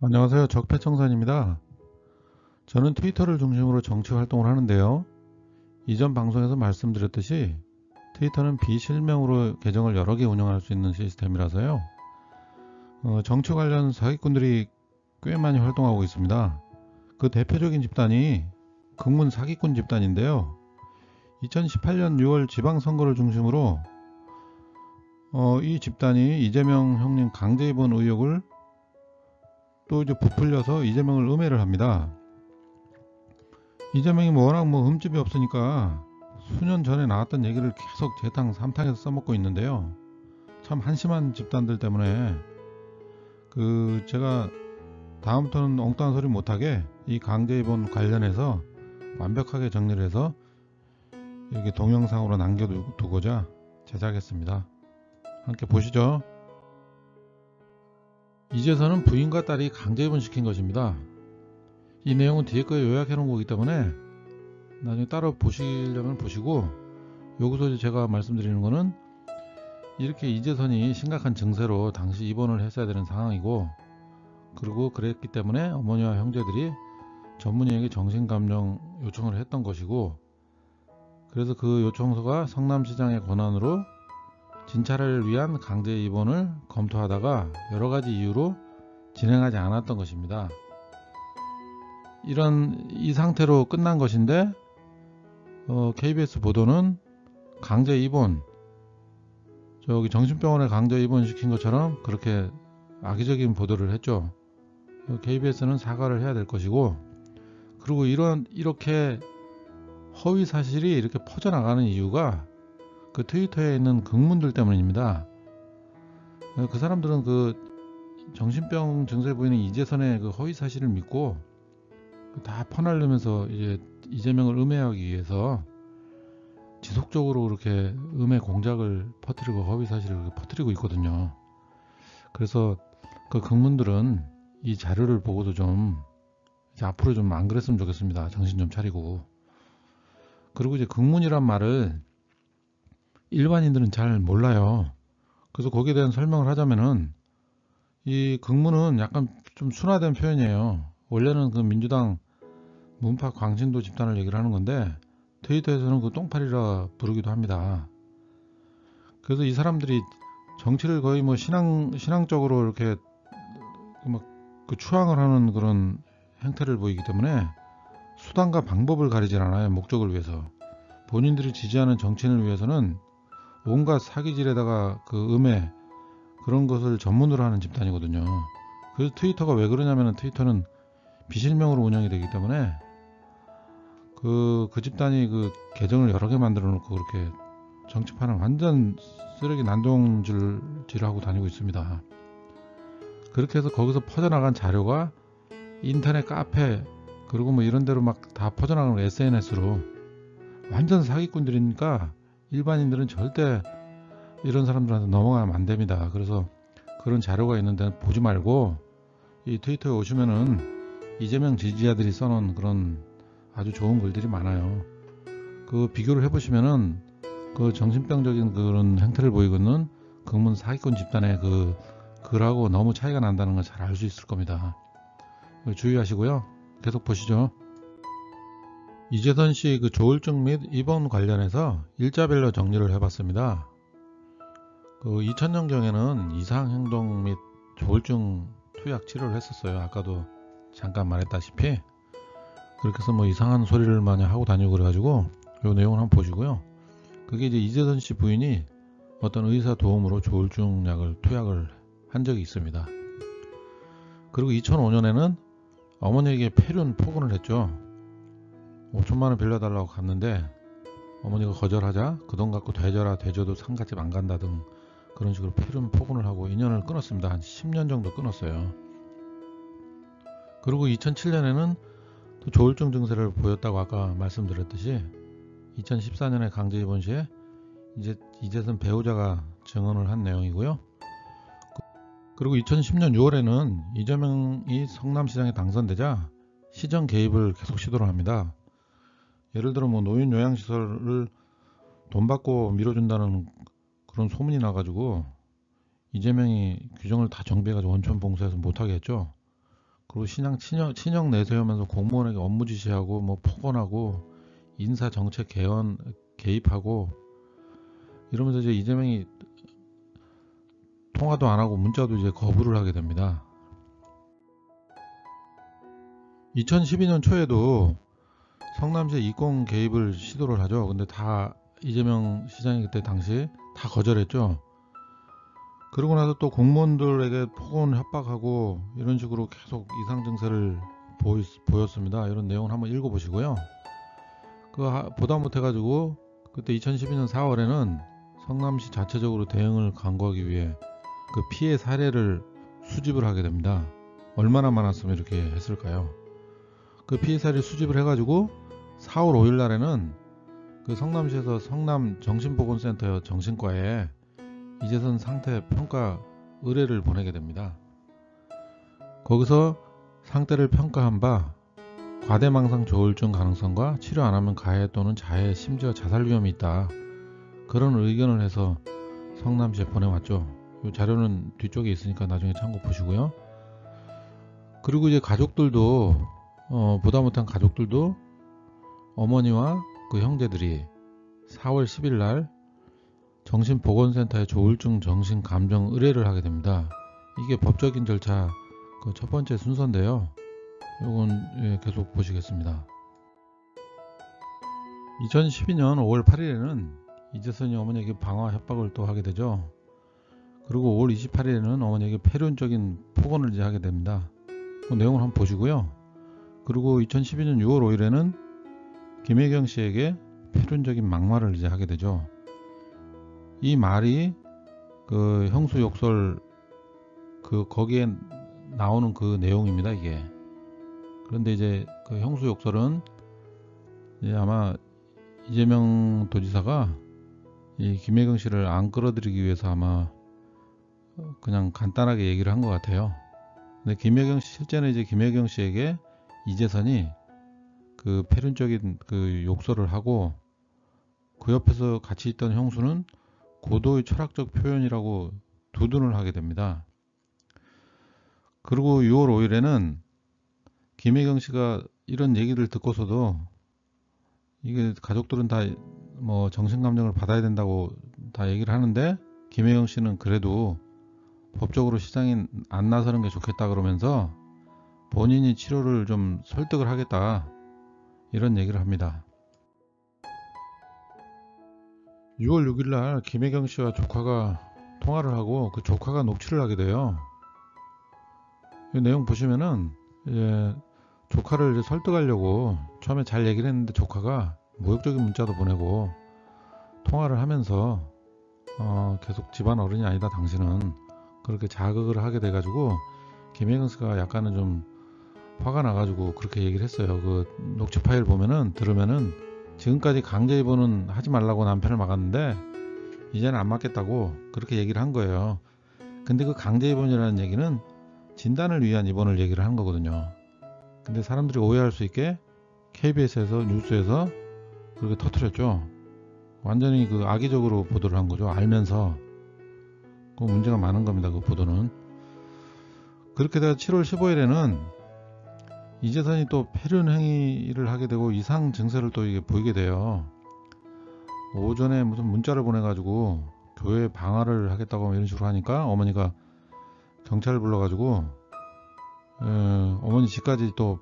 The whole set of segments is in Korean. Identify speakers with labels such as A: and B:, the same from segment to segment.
A: 안녕하세요. 적폐청산입니다. 저는 트위터를 중심으로 정치 활동을 하는데요. 이전 방송에서 말씀드렸듯이 트위터는 비실명으로 계정을 여러 개 운영할 수 있는 시스템이라서요. 정치 관련 사기꾼들이 꽤 많이 활동하고 있습니다. 그 대표적인 집단이 극문 사기꾼 집단인데요. 2018년 6월 지방선거를 중심으로 이 집단이 이재명 형님 강제 입원 의혹을 또 이제 부풀려서 이재명을 음해를 합니다. 이재명이 워낙 흠집이 없으니까 수년 전에 나왔던 얘기를 계속 재탕 삼탕해서 써먹고 있는데요. 참 한심한 집단들 때문에 제가 다음부터는 엉뚱한 소리 못하게 이 강제 입원 관련해서 완벽하게 정리를 해서 이렇게 동영상으로 남겨두고자 제작했습니다. 함께 보시죠. 이제서는 부인과 딸이 강제 입원시킨 것입니다. 이 내용은 뒤에 거에 요약해 놓은 거기 때문에 나중에 따로 보시려면 보시고, 여기서 제가 말씀드리는 거는 이렇게 이재선이 심각한 증세로 당시 입원을 했어야 되는 상황이고, 그리고 그랬기 때문에 어머니와 형제들이 전문의에게 정신감정 요청을 했던 것이고, 그래서 그 요청서가 성남시장의 권한으로 진찰을 위한 강제 입원을 검토하다가 여러가지 이유로 진행하지 않았던 것입니다. 이 상태로 끝난 것인데 KBS 보도는 강제 입원, 정신병원에 강제 입원시킨 것처럼 그렇게 악의적인 보도를 했죠. KBS는 사과를 해야 될 것이고, 그리고 이렇게 허위 사실이 이렇게 퍼져나가는 이유가 그 트위터에 있는 극문들 때문입니다. 그 사람들은 정신병 증세 부인인 이재선의 그 허위 사실을 믿고 다 퍼날르면서 이제 이재명을 음해하기 위해서 지속적으로 그렇게 음해 공작을 퍼뜨리고 허위 사실을 퍼뜨리고 있거든요. 그래서 그 극문들은 이 자료를 보고도 좀 이제 앞으로 좀 안 그랬으면 좋겠습니다. 정신 좀 차리고. 그리고 이제 극문이란 말을 일반인들은 잘 몰라요. 그래서 거기에 대한 설명을 하자면은, 이 극문은 약간 좀 순화된 표현이에요. 원래는 그 민주당 문파 광신도 집단을 얘기를 하는 건데, 트위터에서는 그 똥파리라 부르기도 합니다. 그래서 이 사람들이 정치를 거의 신앙적으로 이렇게 추앙을 하는 그런 행태를 보이기 때문에 수단과 방법을 가리질 않아요. 목적을 위해서. 본인들이 지지하는 정치인을 위해서는 온갖 사기질에다가 음해, 그런 것을 전문으로 하는 집단이거든요. 그래서 트위터가 왜 그러냐면, 트위터는 비실명으로 운영이 되기 때문에 그 집단이 계정을 여러 개 만들어 놓고 그렇게 정치판을 완전 쓰레기 난동질하고 다니고 있습니다. 그렇게 해서 거기서 퍼져나간 자료가 인터넷 카페, 그리고 이런 데로 막 다 퍼져나가는 거, SNS로. 완전 사기꾼들이니까 일반인들은 절대 이런 사람들한테 넘어가면 안 됩니다. 그래서 그런 자료가 있는 데는 보지 말고, 이 트위터에 오시면은 이재명 지지자들이 써놓은 그런 아주 좋은 글들이 많아요. 비교를 해보시면은 정신병적인 그런 행태를 보이고 있는 극문 사기꾼 집단의 글하고 너무 차이가 난다는 걸 잘 알 수 있을 겁니다. 주의하시고요. 계속 보시죠. 이재선 씨 조울증 및 입원 관련해서 일자별로 정리를 해봤습니다. 2000년경에는 이상행동 및 조울증 투약 치료를 했었어요. 아까도 잠깐 말했다시피. 그렇게 해서 이상한 소리를 많이 하고 다니고 그래가지고 이 내용을 한번 보시고요. 그게 이제 이재선 씨 부인이 어떤 의사 도움으로 조울증 약을 투약을 한 적이 있습니다. 그리고 2005년에는 어머니에게 폐륜 포근을 했죠. 5천만원 빌려달라고 갔는데 어머니가 거절하자 그 돈 갖고 되져도 상갓집 안 간다 등 그런 식으로 폐륜 포근을 하고 인연을 끊었습니다. 한 10년 정도 끊었어요. 그리고 2007년에는 또 조울증 증세를 보였다고 아까 말씀드렸듯이 2014년에 강제 입원 시에 이재선 배우자가 증언을 한 내용이고요. 그리고 2010년 6월에는 이재명이 성남시장에 당선되자 시정 개입을 계속 시도를 합니다. 예를 들어 노인 요양시설을 돈 받고 밀어준다는 그런 소문이 나가지고 이재명이 규정을 다 정비해가지고 원천 봉쇄해서 못하게 했죠. 그리고 친형 내세우면서 공무원에게 업무 지시하고 뭐 폭언하고 인사 정책 개헌 개입하고 이러면서 이제 이재명이 통화도 안 하고 문자도 이제 거부를 하게 됩니다. 2012년 초에도 성남시에 이권 개입을 시도를 하죠. 근데 다 이재명 시장이 그때 당시 다 거절했죠. 그러고 나서 또 공무원들에게 폭언 협박하고 이런 식으로 계속 이상 증세를 보였습니다. 이런 내용을 한번 읽어보시고요. 보다 못해가지고 그때 2012년 4월에는 성남시 자체적으로 대응을 강구하기 위해 그 피해 사례를 수집을 하게 됩니다. 얼마나 많았으면 이렇게 했을까요? 그 피해 사례를 수집을 해가지고 4월 5일 날에는 그 성남시에서 성남정신보건센터 정신과에 이재선 상태 평가 의뢰를 보내게 됩니다. 거기서 상태를 평가한 바 과대망상 조울증 가능성과 치료 안하면 가해 또는 자해 심지어 자살 위험이 있다. 그런 의견을 해서 성남시에 보내왔죠. 이 자료는 뒤쪽에 있으니까 나중에 참고 보시고요. 그리고 이제 가족들도 보다 못한 가족들도 어머니와 그 형제들이 4월 10일 날 정신보건센터에 조울증 정신감정 의뢰를 하게 됩니다. 이게 법적인 절차 그 첫 번째 순서인데요. 이건 계속 보시겠습니다. 2012년 5월 8일에는 이재선이 어머니에게 방화 협박을 또 하게 되죠. 그리고 5월 28일에는 어머니에게 폐륜적인 폭언을 이제 하게 됩니다. 그 내용을 한번 보시고요. 그리고 2012년 6월 5일에는 김혜경 씨에게 폐륜적인 막말을 이제 하게 되죠. 이 말이 그 형수 욕설 거기에 나오는 그 내용입니다, 이게. 그런데 이제 그 형수 욕설은 이제 아마 이재명 도지사가 이 김혜경 씨를 안 끌어들이기 위해서 아마 그냥 간단하게 얘기를 한 것 같아요. 근데 실제는 이제 김혜경 씨에게 이재선이 그 폐륜적인 그 욕설을 하고 그 옆에서 같이 있던 형수는 고도의 철학적 표현이라고 두둔을 하게 됩니다. 그리고 6월 5일에는 김혜경 씨가 이런 얘기를 듣고서도 이게 가족들은 다 뭐 정신감정을 받아야 된다고 다 얘기를 하는데 김혜경 씨는 그래도 법적으로 시장에 안 나서는 게 좋겠다 그러면서 본인이 치료를 좀 설득을 하겠다 이런 얘기를 합니다. 6월 6일 날 김혜경 씨와 조카가 통화를 하고 그 조카가 녹취를 하게 돼요. 이 내용 보시면은 이제 조카를 이제 설득하려고 처음에 잘 얘기를 했는데 조카가 모욕적인 문자도 보내고 통화를 하면서 계속 집안 어른이 아니다 당신은 그렇게 자극을 하게 돼가지고 김혜경 씨가 약간은 좀 화가 나가지고 그렇게 얘기를 했어요. 그 녹취 파일 들으면은 지금까지 강제 입원은 하지 말라고 남편을 막았는데 이제는 안 맞겠다고 그렇게 얘기를 한 거예요. 근데 그 강제 입원이라는 얘기는 진단을 위한 입원을 얘기를 하는 거거든요. 근데 사람들이 오해할 수 있게 KBS에서 뉴스에서 그렇게 터뜨렸죠. 완전히 그 악의적으로 보도를 한 거죠. 알면서. 그 문제가 많은 겁니다. 그 보도는. 그렇게 돼서 7월 15일에는 이재선이 또 폐륜 행위를 하게 되고 이상 증세를 또 이게 보이게 돼요. 오전에 무슨 문자를 보내가지고 교회 방화를 하겠다고 이런 식으로 하니까 어머니가 경찰을 불러가지고 어머니 집까지 또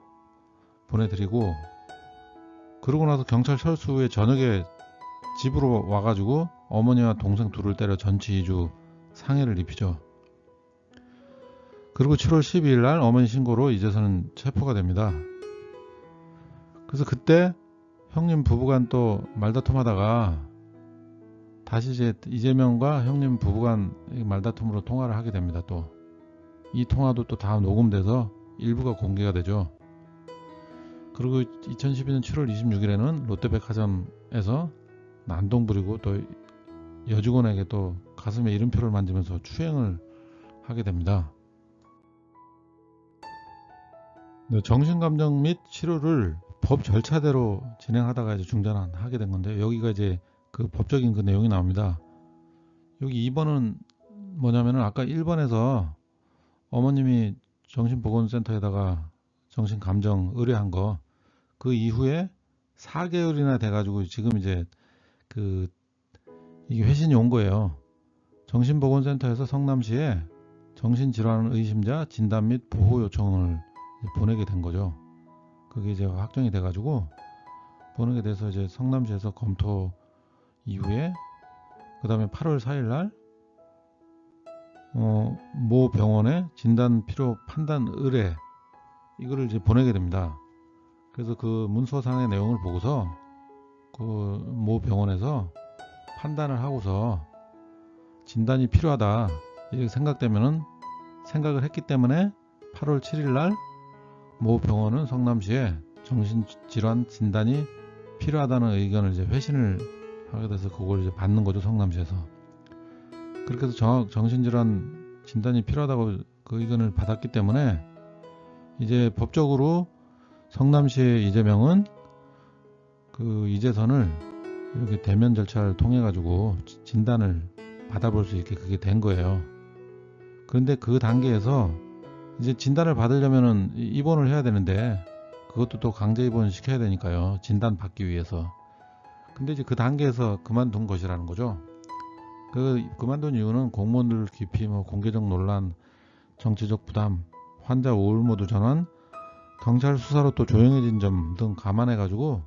A: 보내드리고 그러고 나서 경찰 철수 후에 저녁에 집으로 와가지고 어머니와 동생 둘을 때려 전치 2주 상해를 입히죠. 그리고 7월 12일 날 어머니 신고로 이재선은 체포가 됩니다. 그래서 그때 형님 부부간 또 말다툼하다가 다시 이제 이재명과 형님 부부간 말다툼으로 통화를 하게 됩니다. 또 이 통화도 또 다 녹음돼서 일부가 공개가 되죠. 그리고 2012년 7월 26일에는 롯데백화점에서 난동 부리고 또 여직원에게 또 가슴에 이름표를 만지면서 추행을 하게 됩니다. 네, 정신감정 및 치료를 법 절차대로 진행하다가 이제 중단하게 된 건데 여기가 이제 그 법적인 그 내용이 나옵니다. 여기 2번은 뭐냐면은 아까 1번에서 어머님이 정신보건센터에다가 정신감정 의뢰한 거, 그 이후에 4개월이나 돼가지고 지금 이제 이게 회신이 온 거예요. 정신보건센터에서 성남시에 정신질환 의심자 진단 및 보호 요청을 보내게 된 거죠. 그게 이제 확정이 돼가지고 보내게 돼서 이제 성남시에서 검토 이후에 그 다음에 8월 4일 날 모 병원에 진단 필요 판단 의뢰 이거를 이제 보내게 됩니다. 그래서 그 문서상의 내용을 보고서 그 모 병원에서 판단을 하고서 진단이 필요하다 이렇게 생각을 했기 때문에 8월 7일 날 모 병원은 성남시에 정신질환 진단이 필요하다는 의견을 이제 회신을 하게 돼서 그걸 이제 받는 거죠, 성남시에서. 그렇게 해서 정신질환 진단이 필요하다고 그 의견을 받았기 때문에 이제 법적으로 성남시의 이재명은 그 이재선을 이렇게 대면 절차를 통해 가지고 진단을 받아볼 수 있게 그게 된 거예요. 그런데 그 단계에서 이제 진단을 받으려면은 입원을 해야 되는데 그것도 또 강제 입원 시켜야 되니까요. 진단 받기 위해서. 근데 이제 그 단계에서 그만둔 것이라는 거죠. 그만둔 이유는 공무원들 기피, 공개적 논란, 정치적 부담, 환자 우울모드 전환, 경찰 수사로 또 조용해진 점 등 감안해 가지고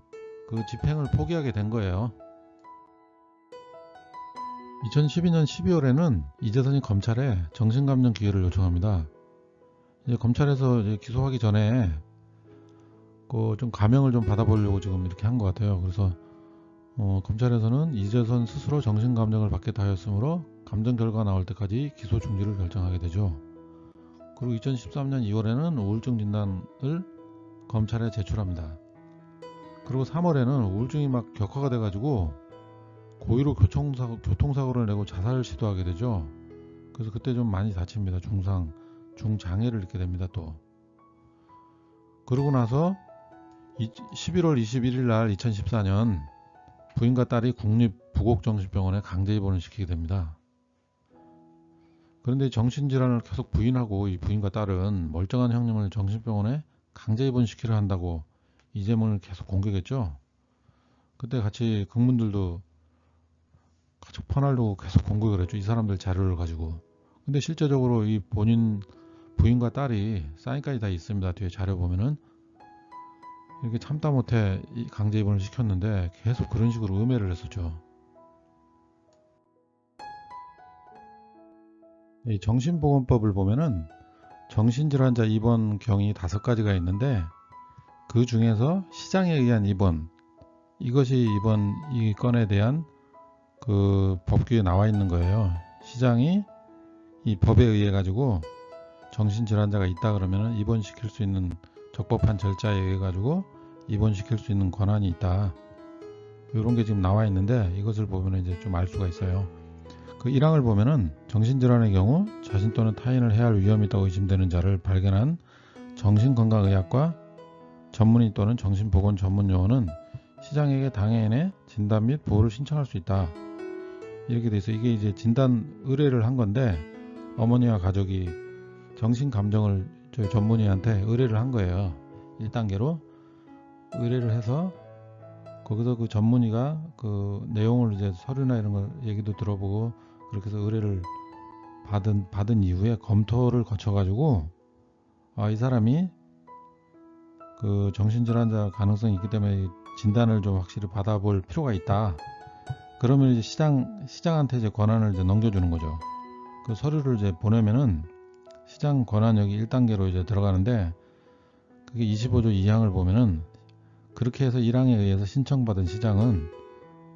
A: 그 집행을 포기하게 된 거예요. 2012년 12월에는 이재선이 검찰에 정신감정 기회를 요청합니다. 이제 검찰에서 이제 기소하기 전에 좀 감형을 좀 받아보려고 지금 이렇게 한 것 같아요. 그래서 검찰에서는 이재선 스스로 정신감정을 받겠다 하였으므로 감정 결과가 나올 때까지 기소 중지를 결정하게 되죠. 그리고 2013년 2월에는 우울증 진단을 검찰에 제출합니다. 그리고 3월에는 우울증이 막 격화가 돼가지고 고의로 교통사고를 내고 자살을 시도하게 되죠. 그래서 그때 좀 많이 다칩니다. 중장애를 입게 됩니다. 또 그러고 나서 11월 21일 날 2014년 부인과 딸이 국립부곡정신병원에 강제 입원을 시키게 됩니다. 그런데 정신질환을 계속 부인하고 이 부인과 딸은 멀쩡한 형님을 정신병원에 강제 입원시키려 한다고 이재명을 계속 공격했죠. 그때 같이 국민들도 같이 퍼날로 계속 공격을 했죠. 이 사람들 자료를 가지고. 근데 실제적으로 이 부인과 딸이 사인까지 다 있습니다. 뒤에 자료 보면은 이렇게 참다 못해 강제 입원을 시켰는데 계속 그런 식으로 음해를 했었죠. 이 정신보건법을 보면은 정신질환자 입원 경위 5가지가 있는데 그 중에서 시장에 의한 입원, 이것이 이번 이 건에 대한 그 법규에 나와 있는 거예요. 시장이 이 법에 의해 가지고 정신질환자가 있다 그러면 입원시킬 수 있는 적법한 절차에 의해 가지고 입원시킬 수 있는 권한이 있다. 이런 게 지금 나와 있는데 이것을 보면 이제 좀 알 수가 있어요. 그 1항을 보면은 정신질환의 경우 자신 또는 타인을 해할 위험이 있다고 의심되는 자를 발견한 정신건강의학과 전문의 또는 정신보건 전문요원은 시장에게 당해인의 진단 및 보호를 신청할 수 있다. 이렇게 돼 있어. 이게 이제 진단 의뢰를 한 건데 어머니와 가족이 정신감정을 저희 전문의한테 의뢰를 한 거예요. 1단계로 의뢰를 해서 거기서 그 전문의가 그 내용을 이제 서류나 이런 걸 얘기도 들어보고 그렇게 해서 의뢰를 받은 이후에 검토를 거쳐가지고 이 사람이 그 정신질환자 가능성이 있기 때문에 진단을 좀 확실히 받아볼 필요가 있다. 그러면 이제 시장한테 이제 권한을 이제 넘겨주는 거죠. 그 서류를 이제 보내면은 시장 권한역이 1단계로 이제 들어가는데 그게 25조 2항을 보면은 그렇게 해서 1항에 의해서 신청받은 시장은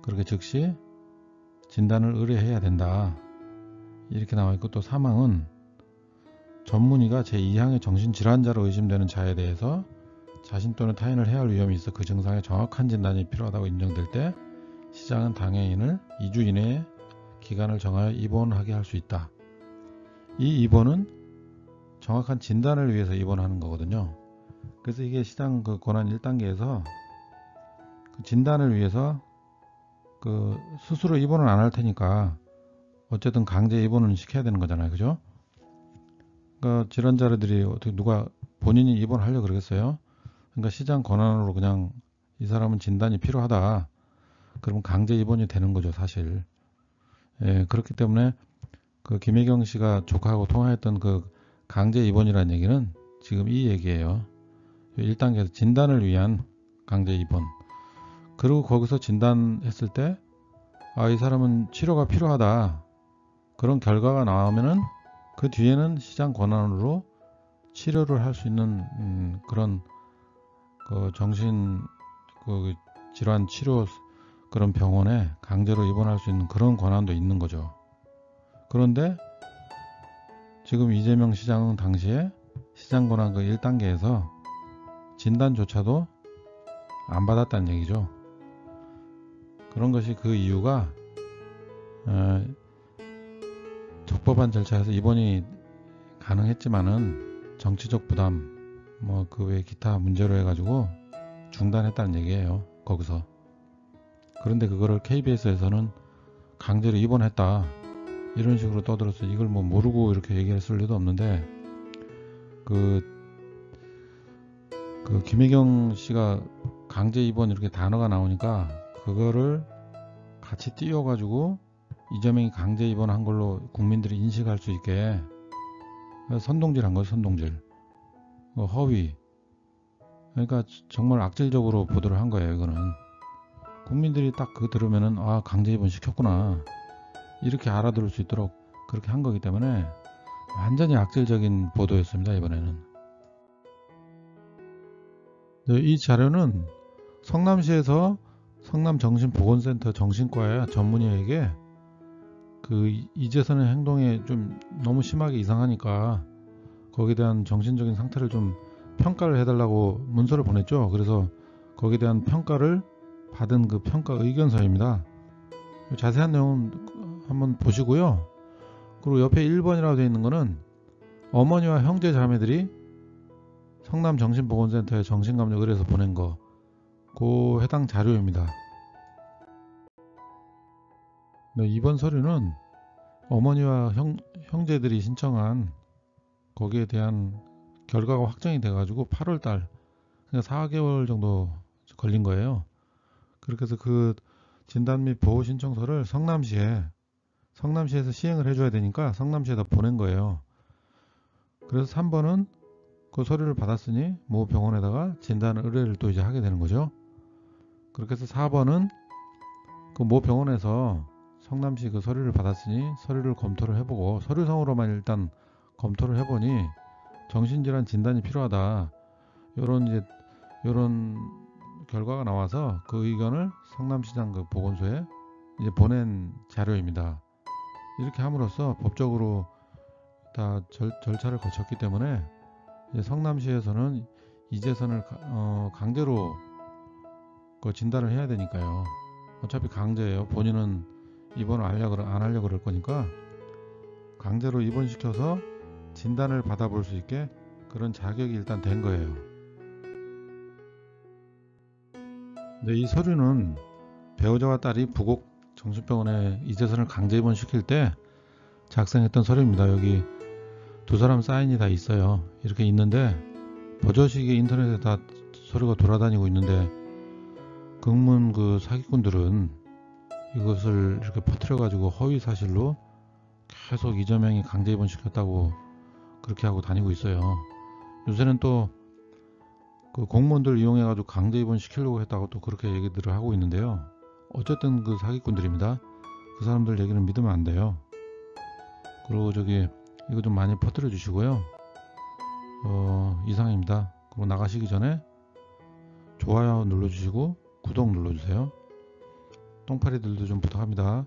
A: 그렇게 즉시 진단을 의뢰해야 된다. 이렇게 나와 있고 또 3항은 전문의가 제2항의 정신질환자로 의심되는 자에 대해서 자신 또는 타인을 해할 위험이 있어 그 증상에 정확한 진단이 필요하다고 인정될 때 시장은 당해인을 2주 이내에 기간을 정하여 입원하게 할 수 있다. 이 입원은 정확한 진단을 위해서 입원하는 거거든요. 그래서 이게 시장 그 권한 1단계에서 그 진단을 위해서 그 스스로 입원을 안 할 테니까 어쨌든 강제 입원은 시켜야 되는 거잖아요. 그죠? 그러니까 질환자들이 어떻게 누가 본인이 입원하려고 그러겠어요? 그러니까 시장 권한으로 그냥 이 사람은 진단이 필요하다. 그러면 강제 입원이 되는 거죠, 사실. 예, 그렇기 때문에 그 김혜경 씨가 조카하고 통화했던 그 강제 입원이라는 얘기는 지금 이 얘기예요. 1단계에서 진단을 위한 강제 입원. 그리고 거기서 진단했을 때, 아, 이 사람은 치료가 필요하다. 그런 결과가 나오면은 그 뒤에는 시장 권한으로 치료를 할 수 있는 그런 그 정신 그 질환 치료 그런 병원에 강제로 입원할 수 있는 그런 권한도 있는 거죠. 그런데 지금 이재명 시장은 당시에 시장 권한 그 1단계에서 진단조차도 안 받았다는 얘기죠. 그런 것이 그 이유가 적법한 절차에서 입원이 가능했지만은 정치적 부담 뭐 그 외 기타 문제로 해가지고 중단했다는 얘기예요. 거기서. 그런데 그거를 KBS에서는 강제로 입원했다 이런 식으로 떠들어서 이걸 뭐 모르고 이렇게 얘기했을 리도 없는데 그 김혜경 씨가 강제 입원 이렇게 단어가 나오니까 그거를 같이 띄워가지고 이재명이 강제 입원한 걸로 국민들이 인식할 수 있게 선동질한 거죠. 선동질. 허위. 그러니까 정말 악질적으로 보도를 한 거예요. 이거는. 국민들이 딱 그거 들으면은 아, 강제 입원 시켰구나 이렇게 알아들을 수 있도록 그렇게 한 거기 때문에 완전히 악질적인 보도였습니다. 이번에는. 네, 이 자료는 성남시에서 성남정신보건센터 정신과의 전문의에게 그 이재선의 행동이 좀 너무 심하게 이상하니까 거기에 대한 정신적인 상태를 좀 평가를 해달라고 문서를 보냈죠. 그래서 거기에 대한 평가를 받은 그 평가 의견서입니다. 자세한 내용은 한번 보시고요. 그리고 옆에 1번이라고 되어 있는 거는 어머니와 형제 자매들이 성남정신보건센터에 정신감독 의뢰해서 보낸 거, 그 해당 자료입니다. 네, 이번 서류는 어머니와 형제들이 신청한 거기에 대한 결과가 확정이 돼가지고 8월달, 그러니까 4개월 정도 걸린 거예요. 그렇게 해서 그 진단 및 보호 신청서를 성남시에서 시행을 해줘야 되니까 성남시에다 보낸 거예요. 그래서 3번은 그 서류를 받았으니 모 병원에다가 진단 의뢰를 또 이제 하게 되는 거죠. 그렇게 해서 4번은 그 모 병원에서 성남시 그 서류를 받았으니 서류를 검토를 해보고 서류상으로만 일단 검토를 해보니 정신질환 진단이 필요하다. 요런 결과가 나와서 그 의견을 성남시장 그 보건소에 이제 보낸 자료입니다. 이렇게 함으로써 법적으로 다 절차를 거쳤기 때문에 이제 성남시에서는 이재선을 강제로 그 진단을 해야 되니까요. 어차피 강제예요. 본인은 입원을 안 하려고 그럴 거니까 강제로 입원시켜서 진단을 받아볼 수 있게 그런 자격이 일단 된 거예요. 근데 이 서류는 배우자와 딸이 부곡 정신병원에 이재선을 강제 입원시킬 때 작성했던 서류입니다. 여기 두 사람 사인이 다 있어요. 이렇게 있는데 버젓이게 인터넷에 다 서류가 돌아다니고 있는데 극문 그 사기꾼들은 이것을 이렇게 퍼뜨려 가지고 허위 사실로 계속 이재명이 강제 입원시켰다고 그렇게 하고 다니고 있어요. 요새는 또 그 공무원들 이용해 가지고 강제 입원 시키려고 했다고 또 그렇게 얘기들을 하고 있는데요. 어쨌든 그 사기꾼들입니다. 그 사람들 얘기는 믿으면 안 돼요. 그리고 이거 좀 많이 퍼뜨려 주시고요. 이상입니다. 그리고 나가시기 전에 좋아요 눌러주시고 구독 눌러주세요. 똥파리들도 좀 부탁합니다.